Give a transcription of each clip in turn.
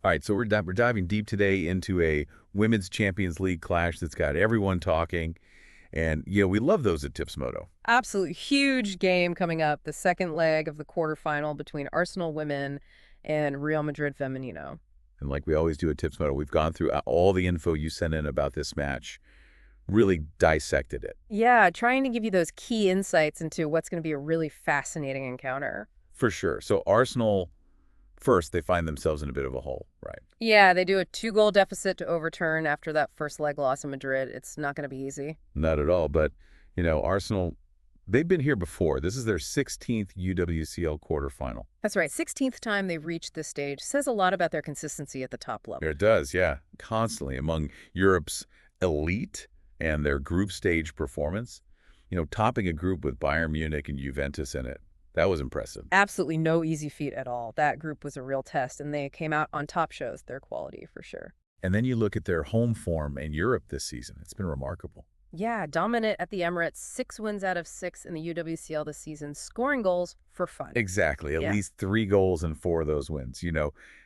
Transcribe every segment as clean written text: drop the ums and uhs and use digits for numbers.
All right, so we're diving deep today into a Women's Champions League clash that's got everyone talking. And, we love those at Tips Moto. Absolutely huge game coming up, the second leg of the quarterfinal between Arsenal women and Real Madrid Femenino. And like we always do at Tips Moto, we've gone through all the info you sent in about this match, really dissected it. Yeah, trying to give you those key insights into what's going to be a really fascinating encounter. For sure. So Arsenal, first, they find themselves in a bit of a hole, right? Yeah, they do a 2-goal deficit to overturn after that first leg loss in Madrid. It's not going to be easy. Not at all. But, Arsenal, they've been here before. This is their 16th UWCL quarterfinal. That's right. 16th time they've reached this stage. Says a lot about their consistency at the top level. It does, yeah. Constantly among Europe's elite and their group stage performance. Topping a group with Bayern Munich and Juventus in it. That was impressive. Absolutely no easy feat at all. That group was a real test, and they came out on top, shows their quality for sure. And then you look at their home form in Europe this season. It's been remarkable. Yeah, dominant at the Emirates, 6 wins out of 6 in the UWCL this season, scoring goals for fun. Exactly. At Yeah. least 3 goals in 4 of those wins.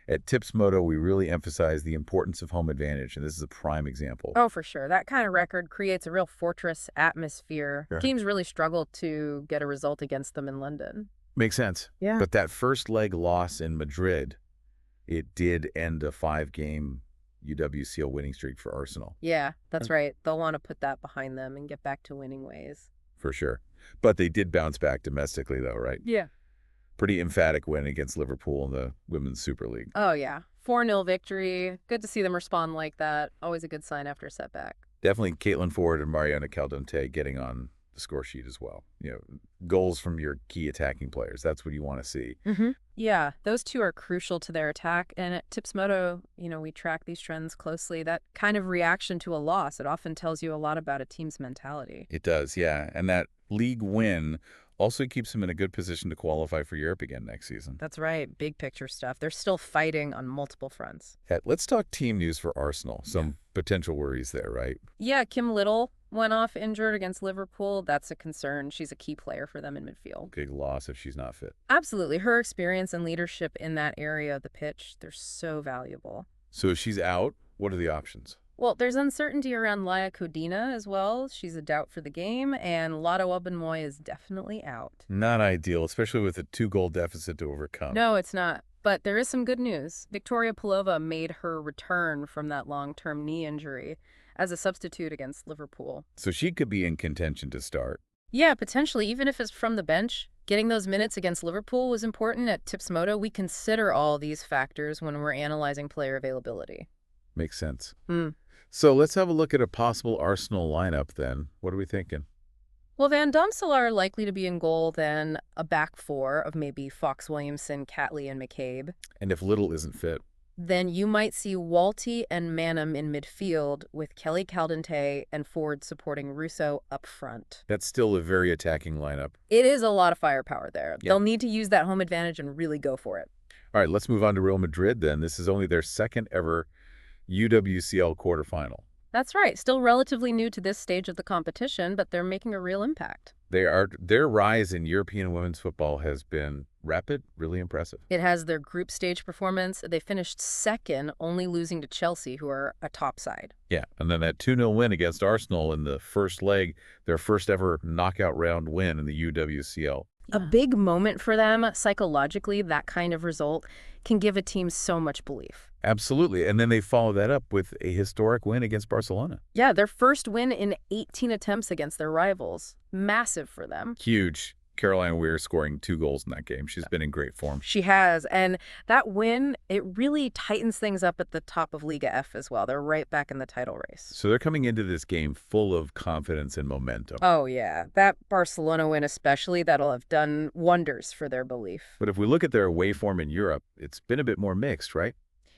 At Tips Moto, we really emphasize the importance of home advantage, and this is a prime example. Oh, for sure. That kind of record creates a real fortress atmosphere. Sure. Teams really struggle to get a result against them in London. Makes sense. Yeah. But that first leg loss in Madrid, it did end a 5-game UWCL winning streak for Arsenal. Yeah, that's right. They'll want to put that behind them and get back to winning ways. For sure. But they did bounce back domestically, though, right? Yeah. Pretty emphatic win against Liverpool in the Women's Super League. Oh, yeah. 4-0 victory. Good to see them respond like that. Always a good sign after a setback. Definitely Caitlin Ford and Mariana Caldente getting on the score sheet as well. Goals from your key attacking players. That's what you want to see. Yeah, those two are crucial to their attack. And at Tips Moto, we track these trends closely. That kind of reaction to a loss, it often tells you a lot about a team's mentality. It does, yeah. And that league win also keeps them in a good position to qualify for Europe again next season. That's right. Big picture stuff. They're still fighting on multiple fronts. Let's talk team news for Arsenal. Some potential worries there, right? Yeah, Kim Little went off injured against Liverpool. That's a concern. She's a key player for them in midfield. Big loss if she's not fit. Absolutely. Her experience and leadership in that area of the pitch, they're so valuable. So if she's out, what are the options? Well, there's uncertainty around Laia Codina as well. She's a doubt for the game, and Lotto Obenmoy is definitely out. Not ideal, especially with a 2-goal deficit to overcome. No, it's not. But there is some good news. Victoria Pelova made her return from that long-term knee injury as a substitute against Liverpool. So she could be in contention to start. Yeah, potentially, even if it's from the bench. Getting those minutes against Liverpool was important at Tips Moto. We consider all these factors when we're analyzing player availability. Makes sense. So let's have a look at a possible Arsenal lineup then. What are we thinking? Well, Van Domselaar likely to be in goal, then a back four of maybe Fox Williamson, Catley, and McCabe. And if Little isn't fit? Then you might see Walty and Maanum in midfield with Kelly Caldente and Ford supporting Russo up front. That's still a very attacking lineup. It is a lot of firepower there. Yeah. They'll need to use that home advantage and really go for it. All right, let's move on to Real Madrid then. This is only their second ever UWCL quarterfinal. That's right. Still relatively new to this stage of the competition, but they're making a real impact. Their rise in European women's football has been rapid, really impressive. It has their group stage performance. They finished second, only losing to Chelsea, who are a top side. Yeah, and then that 2-0 win against Arsenal in the first leg, their first ever knockout round win in the UWCL. A big moment for them. Psychologically, that kind of result can give a team so much belief. Absolutely. And then they follow that up with a historic win against Barcelona. Yeah, their first win in 18 attempts against their rivals. Massive for them. Huge. Caroline Weir scoring 2 goals in that game. She's been in great form. She has. And that win, it really tightens things up at the top of Liga F as well. They're right back in the title race. So they're coming into this game full of confidence and momentum. Oh, yeah. That Barcelona win especially, that'll have done wonders for their belief. But if we look at their away form in Europe, it's been a bit more mixed, right?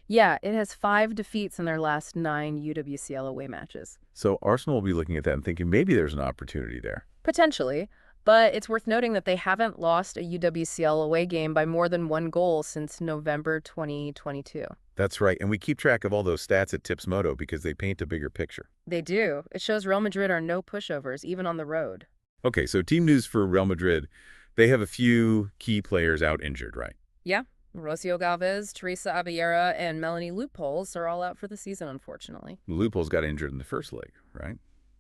Yeah, it has 5 defeats in their last 9 UWCL away matches. So Arsenal will be looking at that and thinking maybe there's an opportunity there. Potentially. But it's worth noting that they haven't lost a UWCL away game by more than 1 goal since November 2022. That's right. And we keep track of all those stats at Tips Moto because they paint a bigger picture. They do. It shows Real Madrid are no pushovers, even on the road. Okay, so team news for Real Madrid. They have a few key players out injured, right? Yeah. Rocio Galvez, Teresa Abellera, and Melanie Loopholes are all out for the season, unfortunately. Loopholes got injured in the first leg, right?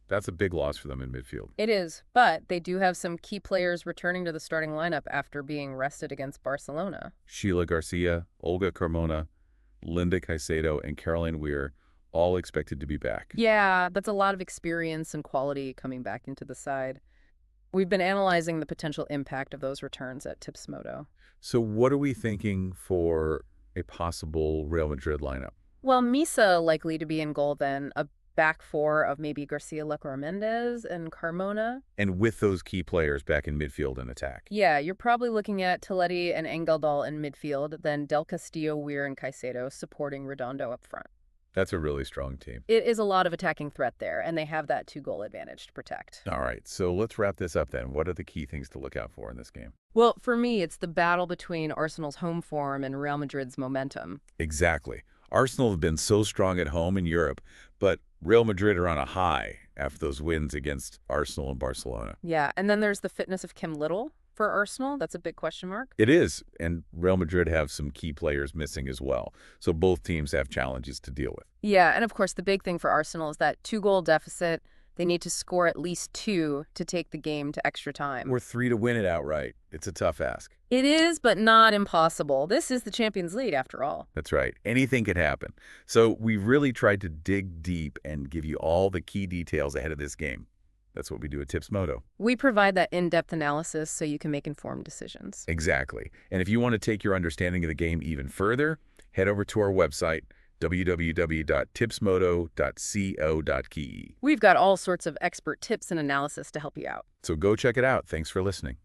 That's a big loss for them in midfield. It is, but they do have some key players returning to the starting lineup after being rested against Barcelona. Sheila Garcia, Olga Carmona, Linda Caicedo, and Caroline Weir all expected to be back. Yeah, that's a lot of experience and quality coming back into the side. We've been analyzing the potential impact of those returns at Tips Moto. So what are we thinking for a possible Real Madrid lineup? Well, Misa likely to be in goal then, a back four of maybe Garcia Lecor Mendez and Carmona. And with those key players back in midfield and attack. Yeah, you're probably looking at Toletti and Engaldal in midfield, then Del Castillo, Weir, and Caicedo supporting Redondo up front. That's a really strong team. It is a lot of attacking threat there, and they have that 2-goal advantage to protect. All right, so let's wrap this up then. What are the key things to look out for in this game? Well, for me, it's the battle between Arsenal's home form and Real Madrid's momentum. Exactly. Arsenal have been so strong at home in Europe, but Real Madrid are on a high after those wins against Arsenal and Barcelona. Yeah, and then there's the fitness of Kim Little for Arsenal. That's a big question mark. It is, and Real Madrid have some key players missing as well. So both teams have challenges to deal with. Yeah, and of course, the big thing for Arsenal is that 2-goal deficit. They need to score at least 2 to take the game to extra time. Or 3 to win it outright. It's a tough ask. It is, but not impossible. This is the Champions League, after all. That's right. Anything could happen. So we really tried to dig deep and give you all the key details ahead of this game. That's what we do at Tips Moto. We provide that in-depth analysis so you can make informed decisions. Exactly. And if you want to take your understanding of the game even further, head over to our website, www.tipsmoto.co.ke. We've got all sorts of expert tips and analysis to help you out. So go check it out. Thanks for listening.